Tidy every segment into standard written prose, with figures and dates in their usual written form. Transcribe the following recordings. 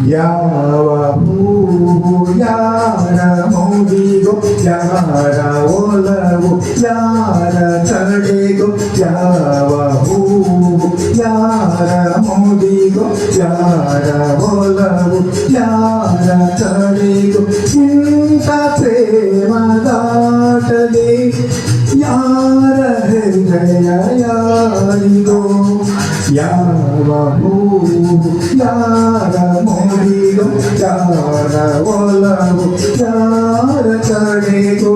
ಯಾವ ಹೂವು ಯಾರ ಮೌಡಿಗೋ ಯಾರ ಒಲವು ಯಾರ ಕಡೆಗೋ ಯಾವ ಹೂವು ಯಾರ ಮೌಡಿಗೋ ಯಾರ ಒಲವು ಯಾರ ಕಡೆಗೋ ಇಂಥ ಪ್ರೇಮದಾಟಲಿ ಯಾರ ಹೃದಯ ಯಾರಿಗೋ ಯಾವ ಹೂವು ಯಾರ ಮೌಡಿಗೋ ಯಾರ ಒಲವು ಯಾರ ಕಡೆಗೋ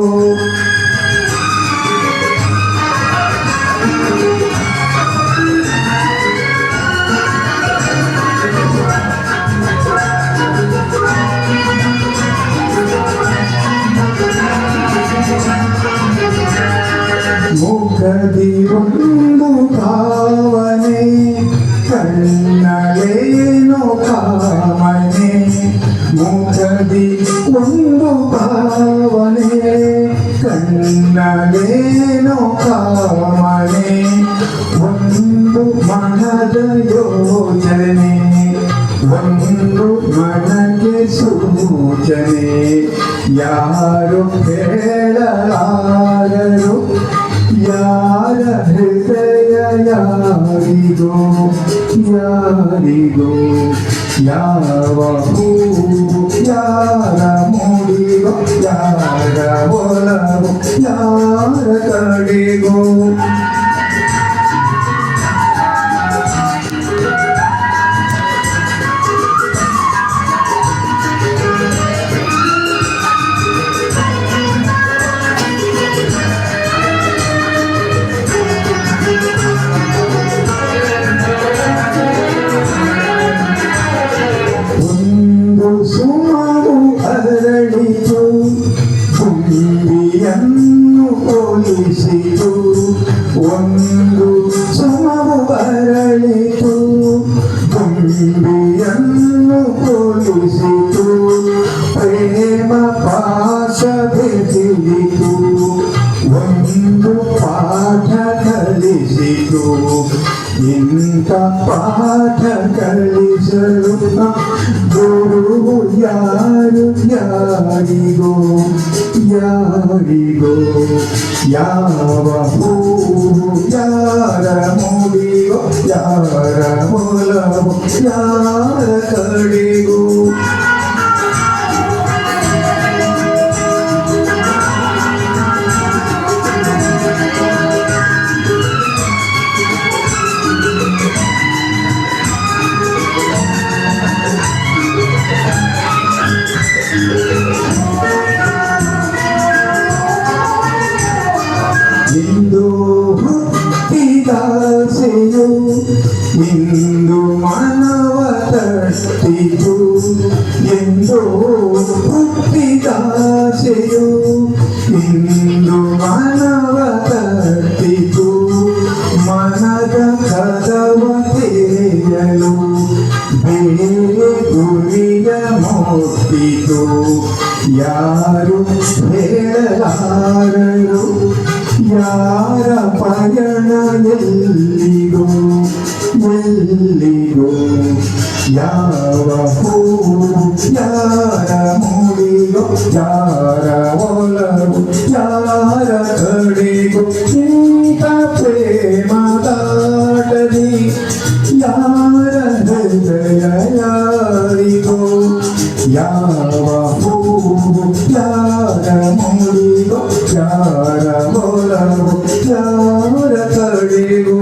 ಮುಖದಿ ಒಂದು ಭಾವನೆ ಕಣ್ಣಲೇನೋ ಕಾಮನೆ ಮುಖದಿ ಒಂದು ಭಾವನೆ ಕಣ್ಣಲೇನೋ ಕಾಮನೆ ಒಂದು ಮನದ ಯೋಚನೆ ಒಂದು ಮನಗೆ ಸೂಚನೆ ಯಾರು ಹೇಳಲಾರರು ಯಾರ ಹೃದಯ ಯಾರಿಗೋ ಯಾರಿಗೋ ಯಾವ ಹೂವು ಯಾರ ಮೂಡಿಗೋ ಯಾರ ಒಲವು ಯಾರ ಕಡೆಗೋ ಅರಳಿತು ತುಂಬಿಯನ್ನು ಹೋಲಿಸಿತು ಒಂದು ಸಮವು ಅರಳಿತು ತುಂಬಿಯನ್ನು ಹೋಲಿಸಿತು ಪ್ರೇಮ ಪಾಶ ಬೆಳೆಯಿತು ಒಂದು ಪಾಠ ಕಲಿಸಿತು ಇಂಥ ಪಾಠ ಕಲಿಸಲು ಗುರು ಯಾರು ಯಾರಿಗೋ ಯಾರಿಗೋ ಯಾವ ಹೂವು ಯಾರ ಮೂಡಿಗೋ ಯಾರ ಒಲವು ಯಾರ ಕಡೆಗೋ ಇಂದು ಹುಟ್ಟಿದಾಸೆಯು ಇಂದು ಮಾನವ ತಟ್ಟಿತು ಎಂದು ಹುಟ್ಟಿದಾಸೆಯು ಇಂದು ಮಾನವ ತಟ್ಟಿತು ಮನದ ಕದವ ತೆರೆಯಲು ಬೇರೆ ಗುರಿಯ ಮುಟ್ಟಿತು ಯಾರು ಹೇಳಲಾರರು ಯಾರ ಪಯಣ ಎಲ್ಲಿಗೋ ಎಲ್ಲಿಗೋ ಯಾವ ಹೂವು ಯಾರ ಮೂಡಿಗೋ ಯಾರ ಒಲವು ಯಾರ ಕಡೆಗೋ ಇಂಥ ಪ್ರೇಮದಾಟಲಿ ಯಾರ ಹೃದಯ ಯಾರಿಗೋ ಯಾವ ಹೂವು ಯಾರ ಮೂಡಿಗೋ ಯಾರ ಒಲವು ಯಾರ ಕಡೆಗೋ